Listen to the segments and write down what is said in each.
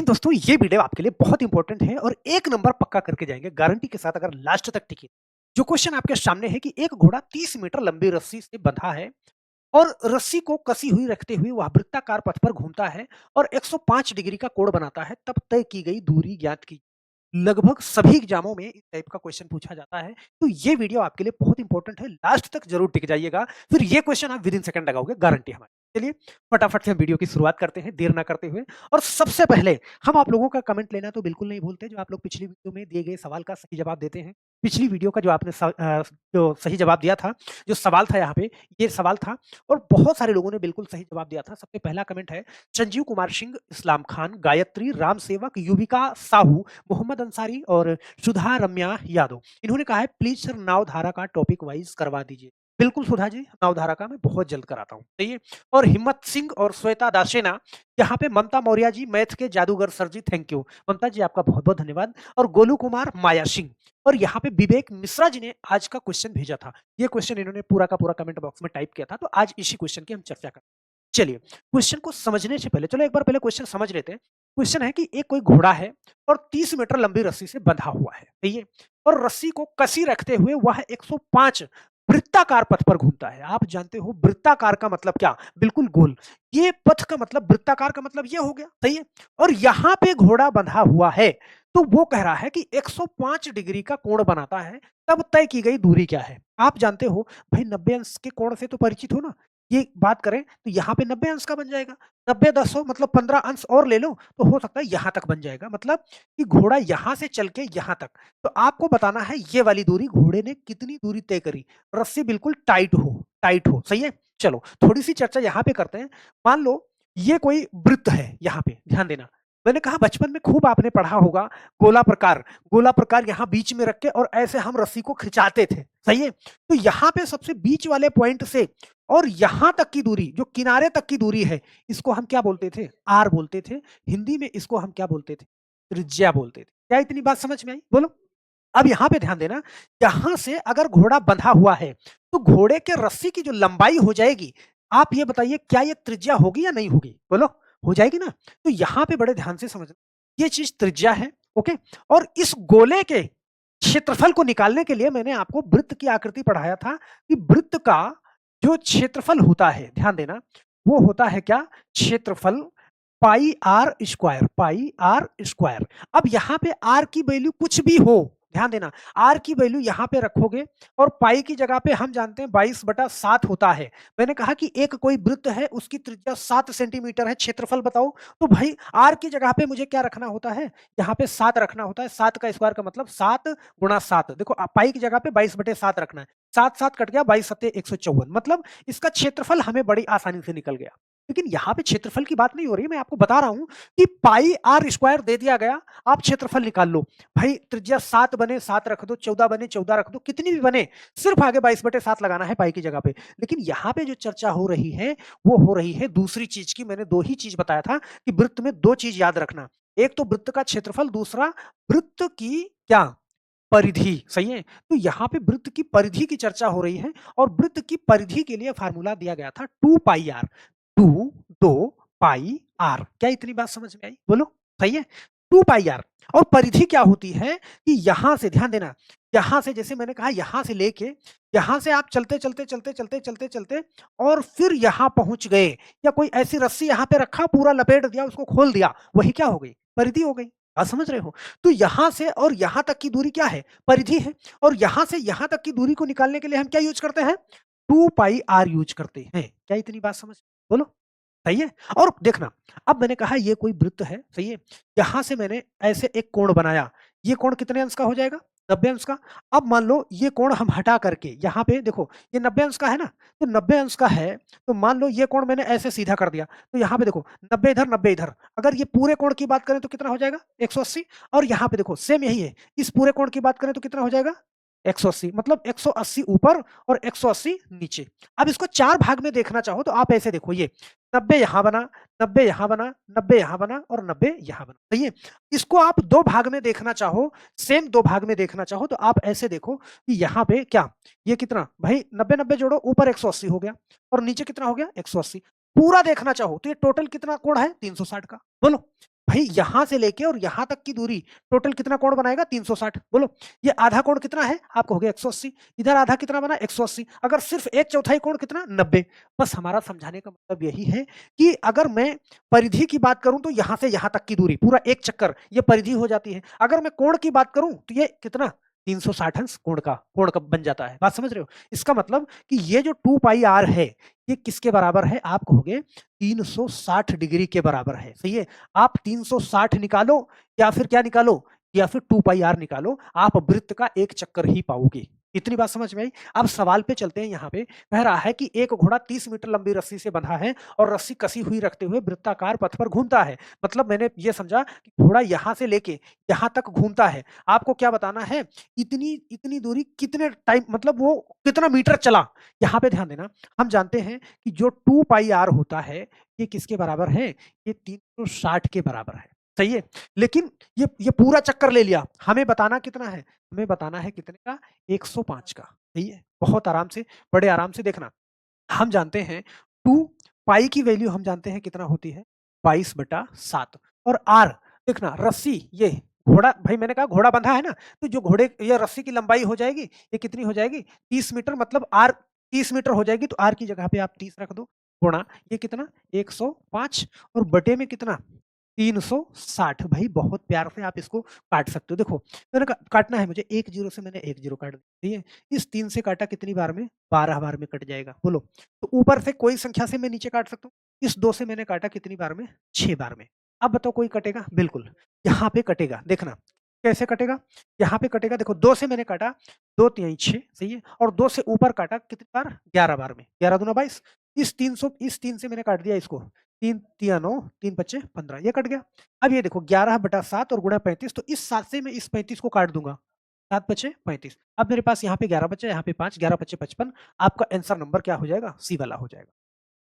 दोस्तों ये वीडियो आपके लिए बहुत इंपॉर्टेंट है और एक नंबर पक्का करके जाएंगे गारंटी के साथ अगर लास्ट तक टिके। जो क्वेश्चन आपके सामने है कि एक घोड़ा 30 मीटर लंबी रस्सी से बंधा है और रस्सी को कसी हुई रखते हुए वह वृत्ताकार पथ पर घूमता है और 105 डिग्री का कोण बनाता है, तब तय की गई दूरी ज्ञात की। लगभग सभी एग्जामों में इस टाइप का क्वेश्चन पूछा जाता है, तो ये वीडियो आपके लिए बहुत इंपॉर्टेंट है, लास्ट तक जरूर टिक जाइएगा। फिर ये क्वेश्चन आप विद इन सेकंड लगाओगे, गारंटी हमारी। चलिए फटाफट से हम वीडियो की शुरुआत करते हैं देर ना करते हुए। और सबसे पहले हम आप लोगों का कमेंट लेना तो बिल्कुल नहीं भूलते, जो आप लोग पिछली वीडियो में दिए गए सवाल का सही जवाब देते हैं। पिछली वीडियो का जो आपने जो सही जवाब दिया था, जो सवाल था यहाँ पे, ये सवाल था और बहुत सारे लोगों ने बिल्कुल सही जवाब दिया था। सबसे पहला कमेंट है संजीव कुमार सिंह, इस्लाम खान, गायत्री, राम सेवक, युविका साहू, मोहम्मद अंसारी और सुधा रम्या यादव। इन्होंने कहा है प्लीज सर नावधारा का टॉपिक वाइज करवा दीजिए। बिल्कुल सुधा जी, नावधारा का मैं बहुत जल्द कराता हूँ, सही है। और हिम्मत सिंह और श्वेता दासेना, यहाँ पे ममता मौर्य जी, मैथ के जादूगर सर जी, थैंक यू ममता जी, आपका बहुत बहुत धन्यवाद। और गोलू कुमार, माया सिंह और यहाँ पे विवेक मिश्रा जी ने आज का क्वेश्चन भेजा था। ये क्वेश्चन इन्होंने पूरा का पूरा कमेंट बॉक्स में टाइप किया था, तो आज इसी क्वेश्चन की हम चर्चा करें। चलिए क्वेश्चन को समझने से पहले चलो एक बार पहले क्वेश्चन समझ लेते हैं। क्वेश्चन है कि एक कोई घोड़ा है और 30 मीटर लंबी रस्सी से बंधा हुआ है, सही है। और रस्सी को कसी रखते हुए वह 105 वृत्ताकार पथ पर घूमता है। आप जानते हो वृत्ताकार का मतलब क्या, बिल्कुल गोल। ये पथ का मतलब वृत्ताकार का मतलब ये हो गया, सही है। और यहाँ पे घोड़ा बंधा हुआ है, तो वो कह रहा है कि 105 डिग्री का कोण बनाता है, तब तय की गई दूरी क्या है। आप जानते हो भाई 90 अंश के कोण से तो परिचित हो ना। ये बात करें तो यहाँ पे 90 अंश का बन जाएगा। 90 10 हो मतलब 15 अंश और ले लो तो हो सकता है यहाँ तक बन जाएगा, मतलब कि घोड़ा यहाँ से चल के यहाँ तक। तो आपको बताना है ये वाली दूरी घोड़े ने कितनी दूरी तय करी। रस्सी बिल्कुल टाइट हो, सही है। चलो थोड़ी सी चर्चा यहाँ पे करते हैं। मान लो ये कोई वृत्त है, यहाँ पे ध्यान देना। मैंने कहा बचपन में खूब आपने पढ़ा होगा गोला प्रकार यहाँ बीच में रख के और ऐसे हम रस्सी को खिंचाते थे, सही है। तो यहाँ पे सबसे बीच वाले पॉइंट से और यहां तक की दूरी, जो किनारे तक की दूरी है, इसको हम क्या बोलते थे, आर बोलते थे। हिंदी में इसको हम क्या बोलते थे, त्रिज्या बोलते थे। क्या इतनी बात समझ में आई, बोलो। अब यहां पे ध्यान देना, यहां से अगर घोड़ा बंधा हुआ है तो घोड़े के रस्सी की जो लंबाई हो जाएगी, आप ये बताइए क्या ये त्रिज्या होगी या नहीं होगी, बोलो। हो जाएगी ना। तो यहां पे बड़े ध्यान से समझना, ये चीज त्रिज्या है, ओके। और इस गोले के क्षेत्रफल को निकालने के लिए मैंने आपको वृत्त की आकृति पढ़ाया था कि वृत्त का जो क्षेत्रफल होता है, ध्यान देना, वो होता है क्या, क्षेत्रफल पाई आर स्क्वायर। अब यहाँ पे आर की वैल्यू कुछ भी हो, ध्यान देना, आर की वैल्यू यहाँ पे रखोगे और पाई की जगह पे हम जानते हैं 22/7 होता है। मैंने कहा कि एक कोई वृत्त है, उसकी त्रिज्या 7 सेंटीमीटर है, क्षेत्रफल बताओ। तो भाई आर की जगह पे मुझे क्या रखना होता है, यहाँ पे 7 रखना होता है। 7 का स्क्वायर का मतलब 7 गुणा 7। देखो पाई की जगह पे 22/7 रखना है। 7 7 कट गया, 22 7 154, मतलब इसका क्षेत्रफल हमें बड़ी आसानी से निकल गया। लेकिन यहाँ पे क्षेत्रफल की बात नहीं हो रही, मैं आपको बता रहा हूं कि पाई आर स्क्वायर दे दिया गया, आप क्षेत्रफल निकाल लो। भाई त्रिज्या 7 बने 7 रख दो, 14 बने 14 रख दो, कितनी भी बने, सिर्फ आगे 22/7 लगाना है पाई की जगह पे। लेकिन यहाँ पे जो चर्चा हो रही है वो हो रही है दूसरी चीज की। मैंने दो ही चीज बताया था कि वृत्त में दो चीज याद रखना, एक तो वृत्त का क्षेत्रफल, दूसरा वृत्त की क्या, परिधि, सही है। तो यहाँ पे वृत्त की परिधि की चर्चा हो रही है और वृत्त की परिधि के लिए फार्मूला दिया गया था 2 पाई आर। 2 पाई आर, क्या इतनी बात समझ में आई, बोलो, सही है। 2 पाई आर। और परिधि क्या होती है कि यहां से ध्यान देना, यहां से जैसे मैंने कहा, यहां से लेके यहां से आप चलते चलते चलते चलते चलते चलते और फिर यहां पहुंच गए, या कोई ऐसी रस्सी यहां पे रखा, पूरा लपेट दिया, उसको खोल दिया, वही क्या हो गई, परिधि हो गई। बात समझ रहे हो। तो यहां से और यहां तक की दूरी क्या है, परिधि है। और यहां से यहां तक की दूरी को निकालने के लिए हम क्या यूज करते हैं, 2 पाई आर यूज करते हैं। क्या इतनी बात समझ, बोलो, सही है। और देखना, अब मैंने कहा ये कोई वृत्त है, सही है। यहां से मैंने ऐसे एक कोण बनाया, ये कोण कितने अंश का हो जाएगा, 90 अंश का। अब मान लो ये कोण हम हटा करके यहाँ पे देखो, ये 90 अंश का है ना, तो 90 अंश का है, तो मान लो ये कोण मैंने ऐसे सीधा कर दिया, तो यहाँ पे देखो 90 इधर 90 इधर, अगर ये पूरे कोण की बात करें तो कितना हो जाएगा, 180। और यहाँ पे देखो सेम यही है, इस पूरे कोण की बात करें तो कितना हो जाएगा, 180, मतलब 180 ऊपर और 180 नीचे। अब इसको 4 भाग में देखना चाहो तो आप ऐसे देखो, ये 90 यहां बना, 90 यहां बना, 90 यहां बना और 90 यहां बना, सही है। इसको आप 2 भाग में देखना चाहो, सेम 2 भाग में देखना चाहो तो आप ऐसे देखो कि यहाँ पे क्या, ये कितना भाई, 90 90 जोड़ो, ऊपर 180 हो गया और नीचे कितना हो गया, 180। पूरा देखना चाहो तो ये टोटल कितना कोण है, 360 का, बोलो। भाई यहाँ से लेके और यहाँ तक की दूरी टोटल कितना कोण बनाएगा? 360। बोलो, ये आधा कोण कितना है? आपको हो गया 180। इधर आधा कितना बना? 180। अगर सिर्फ एक चौथाई कोण कितना? 90। बस हमारा समझाने का मतलब यही है कि अगर मैं परिधि की बात करूं तो यहाँ से यहाँ तक की दूरी पूरा एक चक्कर ये परिधि हो जाती है। अगर मैं कोण की बात करूं तो ये कितना? 360 अंश कोण का बन जाता है। बात समझ रहे हो? इसका मतलब कि ये जो 2 पाई आर है ये किसके बराबर है? आप कहोगे 360 डिग्री के बराबर है। सही है? आप 360 निकालो या फिर क्या निकालो? या फिर 2 पाई आर निकालो, आप वृत्त का एक चक्कर ही पाओगे। इतनी बात समझ में आई? अब सवाल पे चलते हैं। यहाँ पे कह रहा है कि एक घोड़ा 30 मीटर लंबी रस्सी से बंधा है और रस्सी कसी हुई रखते हुए वृत्ताकार पथ पर घूमता है। मतलब मैंने ये समझा कि घोड़ा यहाँ से लेके यहाँ तक घूमता है। आपको क्या बताना है? इतनी इतनी दूरी कितने टाइम, मतलब वो कितना मीटर चला। यहाँ पे ध्यान देना, हम जानते हैं कि जो 2 पाई आर होता है ये किसके बराबर है? ये 360 के बराबर है। सही है? लेकिन ये पूरा चक्कर ले लिया, हमें बताना कितना है? हमें बताना है कितने का? 105 का। सही है? बहुत आराम से, बड़े आराम से देखना। हम जानते हैं 2 पाई की वैल्यू हम जानते हैं कितना होती है? 22/7। और आर देखना, रस्सी ये घोड़ा, भाई मैंने कहा घोड़ा बंधा है ना, तो जो घोड़े ये रस्सी की लंबाई हो जाएगी, ये कितनी हो जाएगी? 30 मीटर। मतलब आर 30 मीटर हो जाएगी, तो आर की जगह पे आप 30 रख दो, गुणा ये कितना? 105 और बटे में कितना? 360। भाई बहुत प्यार से आप इसको काट सकते हो। देखो, मैंने काटना है मुझे, एक जीरो से मैंने एक जीरो काट दिया। ठीक है? इस 3 से काटा कितनी बार में? 12 बार में कट जाएगा। बोलो, तो ऊपर से कोई संख्या से मैं नीचे काट सकता हूँ। इस 2 से मैंने काटा कितनी बार में? 6 बार में। अब बताओ कोई कटेगा? बिल्कुल, यहाँ पे कटेगा। देखना कैसे कटेगा? यहाँ पे कटेगा। देखो, 2 से मैंने काटा, 2 तिहाई 6। सही है? और 2 से ऊपर काटा कितनी बार? 11 बार में। 11 दूना 22। इस 3 से मैंने काट दिया इसको, 3 तिया 9, 3 पच्चे 15, ये कट गया। अब ये देखो 11/7 और गुणा 35, तो इस 7 से मैं इस 35 को काट दूंगा। 7 पच्चे 35। अब मेरे पास यहाँ पे 11 बचा, यहाँ पे 5, 11 पच्चे 55। आपका आंसर नंबर क्या हो जाएगा? सी वाला हो जाएगा।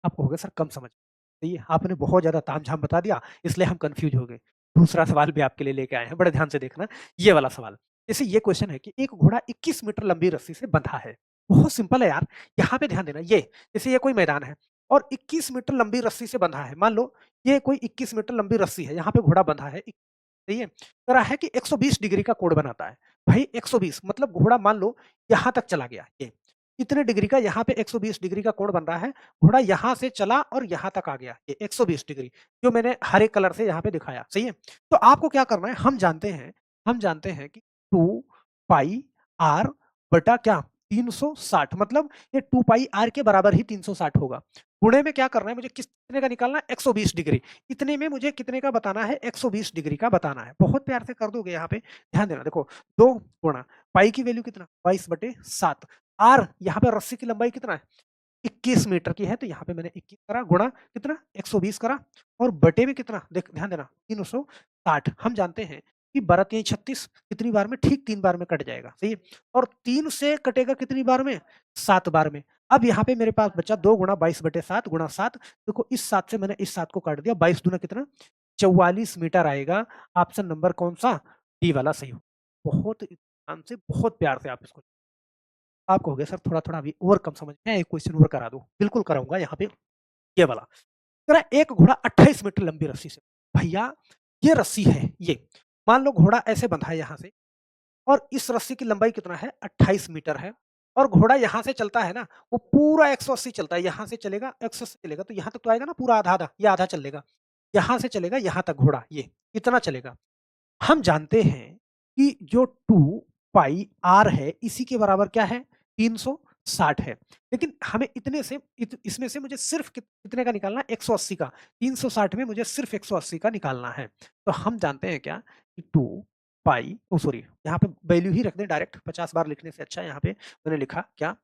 आप कहोगे सर कम समझ। सही है? आपने बहुत ज्यादा तामझाम बता दिया, इसलिए हम कंफ्यूज हो गए। दूसरा सवाल भी आपके लिए लेके आए हैं, बड़े ध्यान से देखना। ये वाला सवाल, जैसे ये क्वेश्चन है कि एक घोड़ा 21 मीटर लंबी रस्सी से बंधा है। बहुत सिंपल है यार। यहाँ पे ध्यान देना, ये जैसे ये कोई मैदान है और 21 मीटर लंबी रस्सी से बंधा है। मान लो ये कोई 21 मीटर लंबी रस्सी है, यहाँ पे घोड़ा बंधा है। सही है? कह रहा है कि 120 डिग्री का कोण बनाता है। भाई 120 मतलब घोड़ा मान लो यहाँ तक चला गया, ये इतने डिग्री का, यहाँ पे 120 डिग्री का कोण बन रहा है। घोड़ा यहाँ से चला और यहाँ तक आ गया, ये 120 डिग्री, जो मैंने हरे कलर से यहाँ पे दिखाया। सही है? तो आपको क्या करना है? हम जानते हैं कि 2 पाई आर बटा क्या? 360। मतलब ये 2 पाई आर के बराबर ही 360 होगा। गुणे में क्या करना है मुझे? कितने का निकालना है? 120 डिग्री। इतने में मुझे कितने का बताना है? 120 डिग्री का बताना है। बहुत प्यार से कर दोगे यहाँ पे। ध्यान देना, देखो 2 गुणा पाई की वैल्यू कितना? 22/7। आर यहाँ पे रस्सी की लंबाई कितना है? 21 मीटर की है, तो यहाँ पे मैंने 21 करा, गुणा कितना? 120 करा, और बटे में कितना? देख ध्यान देना, 360। हम जानते हैं कि 12 तिहाई 36 कितनी बार में? ठीक 3 बार में कट जाएगा। सही है? और 3 से कटेगा कितनी बार में? 7 बार में। अब यहाँ पे मेरे पास बचा 2 गुणा 22/7 गुणा 7। देखो इस 7 से मैंने इस 7 को काट दिया, 22 दूना कितना? 44 मीटर आएगा। ऑप्शन नंबर कौन सा? डी वाला सही हो। बहुत ध्यान से, बहुत प्यार से आप इसको, आप कहोगे सर थोड़ा-थोड़ा अभी और कम समझ में आया, एक क्वेश्चन और करा दो। बिल्कुल कराऊँगा यहाँ पे, ये वाला। कह रहा है एक घोड़ा 28 मीटर लंबी रस्सी से, भैया ये रस्सी है ये। मान लो घोड़ा ऐसे बंधा है यहाँ से, और इस रस्सी की लंबाई कितना है? 28 मीटर है। और घोड़ा यहाँ से चलता है ना, वो पूरा 180 चलता है। यहाँ से चलेगा 180 चलेगा, तो यहाँ तक तो आएगा ना पूरा आधा-आधा, ये आधा चलेगा। यहाँ से चलेगा यहाँ तक घोड़ा, ये इतना चलेगा। हम जानते हैं कि जो 2 पाई आर है इसी के बराबर क्या है? 360 है। लेकिन हमें इतने से इसमें से मुझे सिर्फ कितने का निकालना है? 180 का। 360 में मुझे सिर्फ 180 का निकालना है। तो हम जानते हैं क्या कि 2 पाई, ओ सॉरी, यहाँ पे वैल्यू ही रख दें डायरेक्ट, 50 बार लिखने से अच्छा। यहाँ पे मैंने लिखा क्या?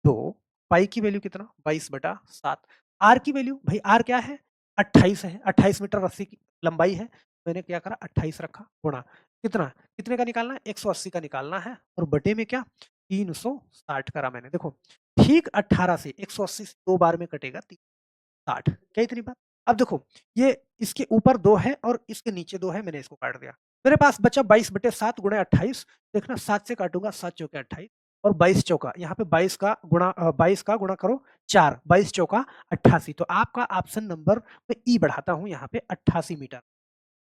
2 पाई की वैल्यू कितना? 22/7। आर की वैल्यू, भाई आर क्या है? 28 है। 28 मीटर रस्सी की लंबाई है। मैंने क्या करा? 28 रखा, गुणा कितना? कितने का निकालना है? 180 का निकालना है, और बटे में क्या? 360 करा मैंने। देखो ठीक 18 से 180 से 2 बार में कटेगा 360। क्या इतनी बात? अब देखो ये इसके ऊपर 2 है और इसके नीचे 2 है, मैंने इसको काट दिया। मेरे पास बचा 22/7 गुणा 28। देखना 7 से काटूंगा, 7 चौके 28, और 22 चौका, यहाँ पे 22 का गुणा करो 4, 22 चौका 88। तो आपका ऑप्शन नंबर मैं ई बढ़ाता हूँ यहाँ पे 88 मीटर।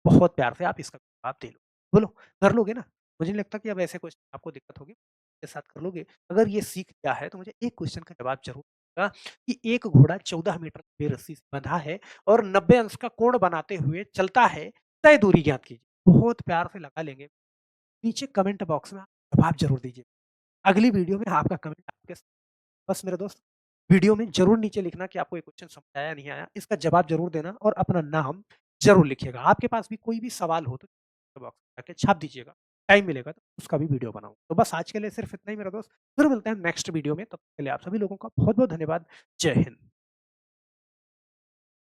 बहुत प्यार से आप इसका जवाब दे लो। बोलो, कर लोगे ना? मुझे नहीं लगता कि अब ऐसे क्वेश्चन आपको दिक्कत होगी, मेरे साथ कर लोगे। अगर ये सीख लिया है तो मुझे एक क्वेश्चन का जवाब ज़रूर देगा कि एक घोड़ा 14 मीटर लंबी रस्सी से बंधा है और 90 अंश का कोण बनाते हुए चलता है, तय दूरी ज्ञात कीजिए। बहुत प्यार से लगा लेंगे। नीचे कमेंट बॉक्स में आप जवाब ज़रूर दीजिए। अगली वीडियो में आपका कमेंट आपके स बस मेरे दोस्त, वीडियो में ज़रूर नीचे लिखना कि आपको ये क्वेश्चन समझ आया, नहीं आया। इसका जवाब ज़रूर देना और अपना नाम ज़रूर लिखिएगा। आपके पास भी कोई भी सवाल हो तो बॉक्स में जाके छाप दीजिएगा। टाइम मिलेगा तो उसका भी वीडियो बनाऊँगा। तो बस आज के लिए सिर्फ इतना ही मेरा दोस्त। फिर मिलते हैं नेक्स्ट वीडियो में, तब तक के लिए आप सभी लोगों का बहुत-बहुत धन्यवाद। जय हिंद।